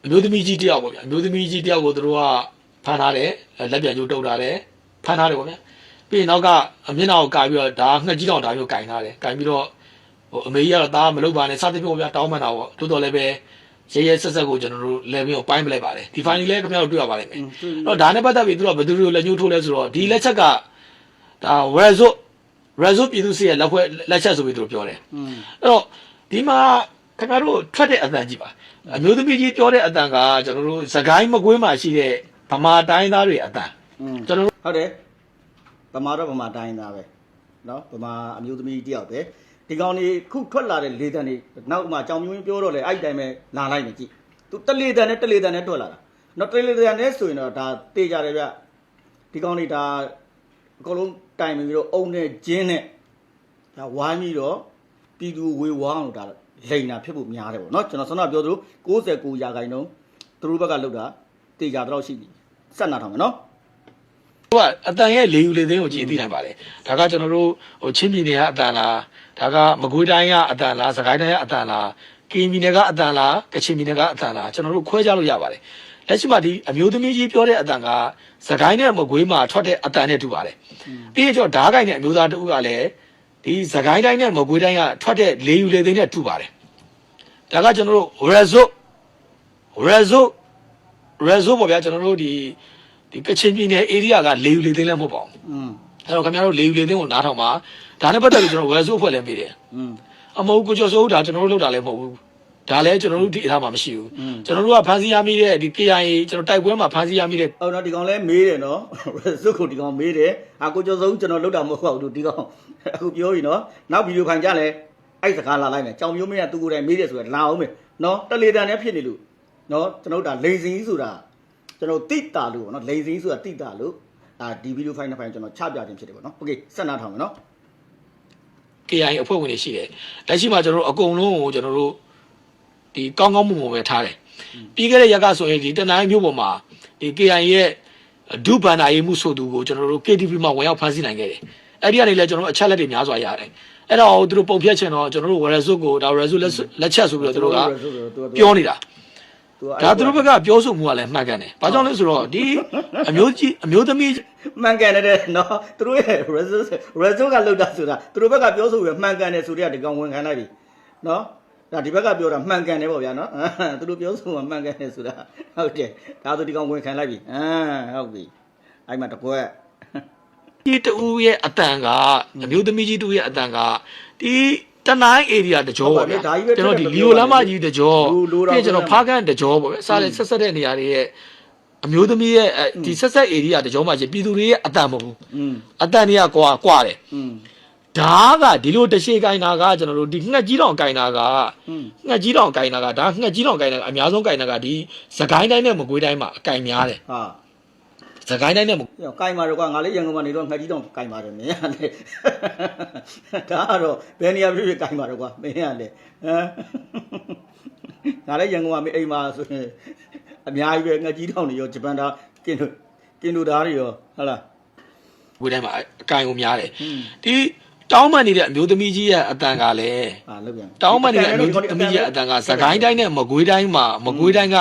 မျိုးသမီးကြီးတယောက်ပေါ့ဗျာမျိုးသမီးကြီးတယောက်ကိုသူတို့ကဖမ်းထားတယ်လက်ပြန်ကျိုးတုပ်ထားတယ်ဖမ်းထားတယ်ပေါ့ဗျာပြီးရင်နောက်ကမျက်နှာကိုကာပြီးတော့ဒါငှက်ကြီးတောင်ဒါမျိုးကင်ထားတယ်ကင်ပြီးတော့အမေကြီးကတော့ဒါမလုပ်ပါနဲ့စသဖြင့်ပေါ့ဗျာတောင်းပန်တာပေါ့တိုးတော်လည်းပဲရဲရဲဆက်ဆက်ကိုကျွန်တော်တို့လည်းပြီးတော့ပိုင်းပလိုက်ပါတယ်ဒီ file လေးခင်ဗျားတို့တွေ့ရပါလိမ့်မယ်အဲ့တော့ဒါနဲ့ပတ်သက်ပြီးသူတို့ကဘယ်သူတွေကိုလက်ညှိုးထိုးလဲဆိုတော့ဒီလက်ချက်ကဒါ result ပြည်သူစီရဲ့လက်ချက်ဆိုပြီးသူတို့ပြောတယ်အဲ့တော့ဒီမှာခင်ဗျားတို့ထွက်တဲ့အတန်ကြီးပါအမျိုးသမီးကြီးပြောတဲ့အတန်ကကျွန်တော်တို့စကိုင်းမကွေးမှာရှိတဲ့ဗမာတိုင်းသားတွေအတန်ကျွန်တော်တို့ဟုတ်တယ်ဗမာတော့ဗမာတိုင်းသားပဲနော်ဗမာအမျိုးသမီးတယောက်ပဲဒီကောင်นี่ခုထွက်လာတဲ့လေတန်းนี่နောက်မှကြောင်မျိုးပြောတော့လေအဲ့တိုင်းပဲလာလိုက်နေကြည့်သူတလေတန်းနဲ့ထွက်လာတာနော်တလေတန်းနဲ့ဆိုရင်တော့ဒါတေးကြတယ်ဗျဒီကောင်นี่ဒါအကုန်လုံးတိုင်ပြီးတော့အုံနဲ့ဂျင်းနဲ့ဒါဝိုင်းပြီးတော့ပြည်သူဝေဝါအောင်ဒါလိန်တာဖြစ်ဖို့များတယ်ပေါ့နော်ကျွန်တော်ဆန္ဒပြောသလို69ရာခိုင်နှုန်းသူတို့ဘက်ကလောက်တာတေးကြတော့ရှိပြီဆက်နာထောင်မယ်နော်အတန်ရဲ့လေယူလေသိန်းကိုကြည့်သိနိုင်ပါလေဒါကကျွန်တော်တို့ချင်းပြည်နယ်ကအတန်လားဒါကမကွေးတိုင်းကအတန်လားစကိုင်းတိုင်းကအတန်လားကရင်ပြည်နယ်ကအတန်လားကချင်ပြည်နယ်ကအတန်လားကျွန်တော်တို့ခွဲခြားလို့ရပါတယ်လက်ရှိမှာဒီအမျိုးသမီးကြီးပြောတဲ့အတန်ကစကိုင်းနဲ့မကွေးမှာထွက်တဲ့အတန်နဲ့တူပါတယ်ပြီးရင်ကျွန်တော်ဓာတ်ကိုင်နဲ့အမျိုးသားတဦးကလည်းဒီစကိုင်းတိုင်းနဲ့မကွေးတိုင်းကထွက်တဲ့လေယူလေသိန်းနဲ့တူပါတယ်ဒါကကျွန်တော်တို့ result ပေါ့ဗျာကျွန်တော်တို့ဒီကချင်ပြည်နယ် area ကလေယူလေသိန်းလည်းမဟုတ်ပါဘူးအဲ့တော့ခင်ဗျားတို့လေယူလေသိန်းကိုနားထောင်ပါဒါနဲ့ပတ်သက်ပြီးကျွန်တော် result ဖွဲ့လည်းပေးတယ်အမဟုတ်ကိုကျော်စိုးဒါကျွန်တော်တို့လုပ်တာလည်းမဟုတ်ဘူးဒါလည်းကျွန်တော်တို့ဒီအထားမှာမရှိဘူးကျွန်တော်တို့ကဖန်စီရမိတဲ့ဒီ KIA ကျွန်တော်တိုက်ပွဲမှာဖန်စီရမိတဲ့ဟုတ်နော်ဒီကောင်လည်းမေးတယ်နော် result ကိုဒီကောင်မေးတယ်ကိုကျော်စိုးကျွန်တော်လုပ်တာမဟုတ်ဘူးဒီကောင်အခုပြောပြီနော်နောက်ဗီဒီယိုခိုင်ကြလဲအဲ့စကားလာလိုက်မယ်ကြောင်မျိုးမင်းကသူကိုယ်တိုင်မေးတယ်ဆိုတော့လာအောင်မယ်နော်တလေတန်နဲ့ဖြစ်နေလို့နော်ကျွန်တော်တို့ဒါလိန်စင်ကြီးဆိုတာကျွန်တော်တိတာလို့ပေါ့နော်လိန်စင်ကြီးဆိုတာတိတာလို့ဒီဗီဒီယိုဖိုင်နှစ်ဖိုင်ကျွန်တော်ချပြခြင်းဖြစ်တယ်ပေါ့နော်โอเคဆက်နာထောင်မယ်နော် KIA အဖွဲ့ဝင်တွေရှိတယ်လက်ရှိမှာကျွန်တော်တို့အကုန်လုံးကိုကျွန်တော်တို့ဒီကောင်းကောင်းမွန်မွန်ပဲထားတယ်ပြီးခဲ့တဲ့ရက်ကဆိုရင်ဒီတနိုင်းမျိုးပေါ်မှာဒီ KIA ရဲ့ဒုဗန္ဒာရေးမှုဆိုသူကိုကျွန်တော်တို့ KTV မှာဝင်ရောက်ဖမ်းဆီးနိုင်ခဲ့တယ်အဲ့ဒီကနေလည်းကျွန်တော်တို့အချက်လက်တွေများစွာရတယ်အဲ့တော့သူတို့ပုံဖြတ်ချင်တော့ကျွန်တော်တို့ result ကိုဒါ result လက်ချက်ဆိုပြီးတော့သူတို့ကပြောနေတာဒါသူတို့ဘက်ကပြောဆိုမှုကလည်းမှတ်ကန်တယ်ဘာကြောင့်လဲဆိုတော့ဒီအမျိုးသမီးမှန်ကန်တယ်နော်သူတို့ရဲ့ result ကလောက်တာဆိုတာသူတို့ဘက်ကပြောဆိုပြီးမှန်ကန်တယ်ဆိုတဲ့ဒီကောင်ဝန်ခံလိုက်ပြီနော်ဒါဒီဘက်ကပြောတာမှန်ကန်တယ်ပေါ့ဗျာနော်သူတို့ပြောဆိုမှမှန်ကန်တယ်ဆိုတာဟုတ်တယ်ဒါဆိုဒီကောင်ဝန်ခံလိုက်ပြီဟုတ်ပြီအဲ့မှာတကွက်ဒီတူရဲ့အတန်ကအမျိုးသမီးကြီးတူရဲ့အတန်ကဒီတနိုင်း area တကြောပေါ့ဗျာကျွန်တော်ဒီလီယိုလမ်းမကြီးတကြောပြီးကျွန်တော်ဖားကန်တကြောပေါ့ဗျာစားလေဆက်တဲ့နေရာတွေရဲ့အမျိုးသမီးရဲ့ဒီဆက် area တကြောမှာချင်းပြည်သူတွေရဲ့အတန်မဟုတ်ဘူးအတန်တွေကကွာတယ်ဒါကဒီလိုတရှိကိုင်းတာကကျွန်တော်တို့ဒီငှက်ကြီးတောင်ကိုင်းတာကငှက်ကြီးတောင်ကိုင်းတာကဒါငှက်ကြီးတောင်ကိုင်းတာအများဆုံးကိုင်းတာကဒီစကိုင်းတိုင်းနဲ့မကွေးတိုင်းမှာအကိုင်းများတယ်စကိုင်းတိုင်းနဲ့ကိုင်မာတော့ကငါလေးရန်ကုန်မှာနေတော့ငှက်ကြီးတောင်ကိုင်ပါတယ်မင်းကလေဒါကတော့ဘယ်နေရာဖြစ်ကိုင်မာတော့ကွာမင်းကလေငါလေးရန်ကုန်မှာမင်းအိမ်မှာဆိုရင်အများကြီးပဲငှက်ကြီးတောင်တွေရောဂျပန်သားကင်ဒိုသားတွေရောဟုတ်လားဝေးတိုင်းမှာအကိုင်ကိုများတယ်ဒီတောင်းပန်နေတဲ့အမျိုးသမီးကြီးရဲ့အတန်ကလည်းတောင်းပန်နေတဲ့အမျိုးသမီးကြီးရဲ့အတန်ကစကိုင်းတိုင်းနဲ့မကွေးတိုင်းမှာမကွေးတိုင်းက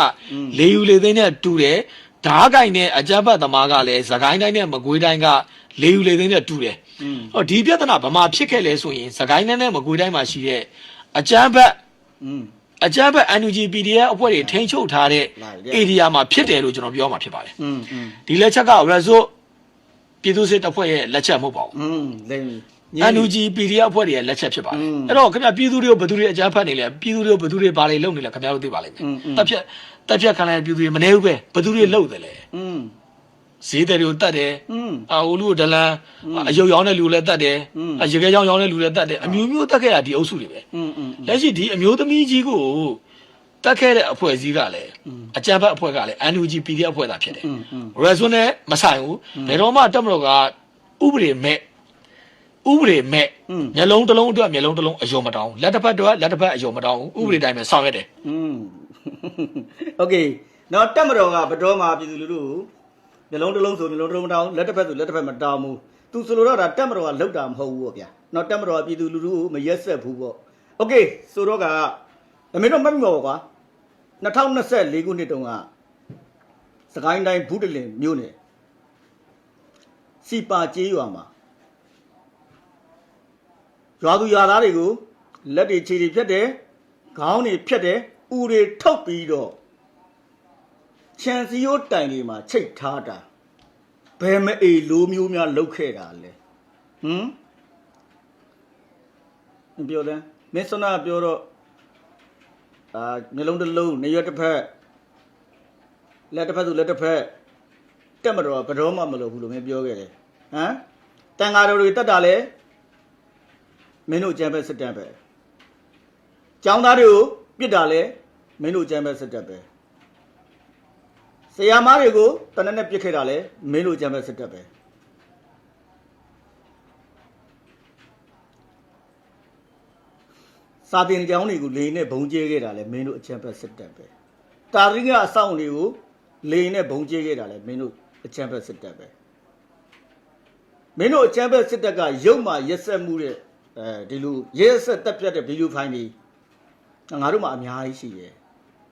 လေယူလေသိန်းနဲ့တူတယ်ဓားကိုင်နဲ့အကြမ်းဖက်သမားကလည်းစကိုင်းတိုင်းနဲ့မကွေးတိုင်းကလေယူလေသိန်းနဲ့တူတယ်ဟောဒီပြဿနာဘာမှဖြစ်ခဲ့လဲဆိုရင်စကိုင်းတိုင်းနဲ့မကွေးတိုင်းမှာရှိတဲ့အကြမ်းဖက်NUG PDF အဖွဲ့တွေထိန်းချုပ်ထားတဲ့ area မှာဖြစ်တယ်လို့ကျွန်တော်ပြောမှာဖြစ်ပါတယ်ဒီလက်ချက်က result ပြည်သူ့စစ်တပ်ဖွဲ့ရဲ့လက်ချက်မဟုတ်ပါဘူးNUG PDF အဖွဲ့တွေရဲ့လက်ချက်ဖြစ်ပါတယ်အဲ့တော့ခင်ဗျပြည်သူတွေကိုဘယ်သူတွေအကြမ်းဖက်နေလဲပြည်သူတွေကိုဘယ်သူတွေဘာတွေလုပ်နေလဲခင်ဗျားတို့သိပါလိမ့်မယ်တပ်ဖြတ်ခံလိုက်ပြည်သူတွေမနေဘူးပဲဘယ်သူတွေလုပ်တယ်လဲဈေးတွေကိုတတ်တယ်ဟိုလူကိုဒလန်အယုတ်ရောင်းတဲ့လူလည်းတတ်တယ်ရေခဲရောင်းတဲ့လူလည်းတတ်တယ်အမျိုးမျိုးတတ်ခဲ့တာဒီအုပ်စုတွေပဲလက်ရှိဒီအမျိုးသမီးကြီးကိုတတ်ခဲ့တဲ့အဖွဲ့အစည်းကလည်းအကြမ်းဖက်အဖွဲ့ကလည်း NUG PDF အဖွဲ့သာဖြစ်တယ် result နဲ့မဆိုင်ဘူးဘယ်တော့မှတက်မလို့ကဥပဒေမဲ့မျက်လုံးတစ်လုံးအတွက်မျက်လုံးတစ်လုံးအယုံမတောင်းလက်တစ်ဖက်အတွက်လက်တစ်ဖက်အယုံမတောင်းဥပဒေတိုင်းပဲဆောင်ရွက်တယ်โอเคနော်တက်မတော်ကဘတော်မှာပြည်သူလူထုမျက်လုံးတစ်လုံးဆိုမျက်လုံးတစ်လုံးမတောင်းလက်တစ်ဖက်ဆိုလက်တစ်ဖက်မတောင်းဘူးသူဆိုလိုတော့ဒါတက်မတော်ကလောက်တာမဟုတ်ဘူးပေါ့ဗျာနော်တက်မတော်ကပြည်သူလူထုကိုမရက်ဆက်ဘူးပေါ့โอเคဆိုတော့ကမင်းတို့မှတ်မိပါကွာ 2024ခုနှစ်တုန်းကစကိုင်းတိုင်းဘူးတလင်မြို့နယ်စီပါကျေးရွာမှာရွာသူရွာသားတွေကိုလက်တွေခြေတွေဖြတ်တယ်ခေါင်းတွေဖြတ်တယ်ဥတွေထုတ်ပြီးတော့ခြံစည်းရိုးတိုင်တွေမှာချိတ်ထားတာဘယ်မအေလိုမျိုးများလှုပ်ခဲ့တာလဲပြောတယ်မင်းစနာပြောတော့မျိုးလုံးတစ်လုံးနေရွက်တစ်ဖက်လက်တစ်ဖက်သူလက်တစ်ဖက်တက်မတော်ဘတော်မှမလုပ်ဘူးလို့မင်းပြောခဲ့တယ်တန်ဃာတော်တွေတက်တာလဲမင်းတို့ကျမ်းပဲစစ်တမ်းပဲကျောင်းသားတွေကိုပြစ်တာလဲမင်းတို့ကျမ်းပဲစစ်တမ်းပဲဆရာမတွေကိုတနက်နဲ့ပြစ်ခဲ့တာလဲမင်းတို့ကျမ်းပဲစစ်တမ်းပဲစာတင်ကျောင်းတွေကိုလေနဲ့ဘုံကျဲခဲ့တာလဲမင်းတို့အကျမ်းပဲစစ်တမ်းပဲတာရိကအဆောင်တွေကိုလေနဲ့ဘုံကျဲခဲ့တာလဲမင်းတို့အကျမ်းပဲစစ်တမ်းပဲမင်းတို့အကျမ်းပဲစစ်တမ်းကရုပ်မှရက်ဆက်မှုတဲ့ဒီလိုရဲဆက်တက်ပြတ်တဲ့ဗီဒီယိုဖိုင်တွေငါတို့မှအများကြီးရှိရဲ့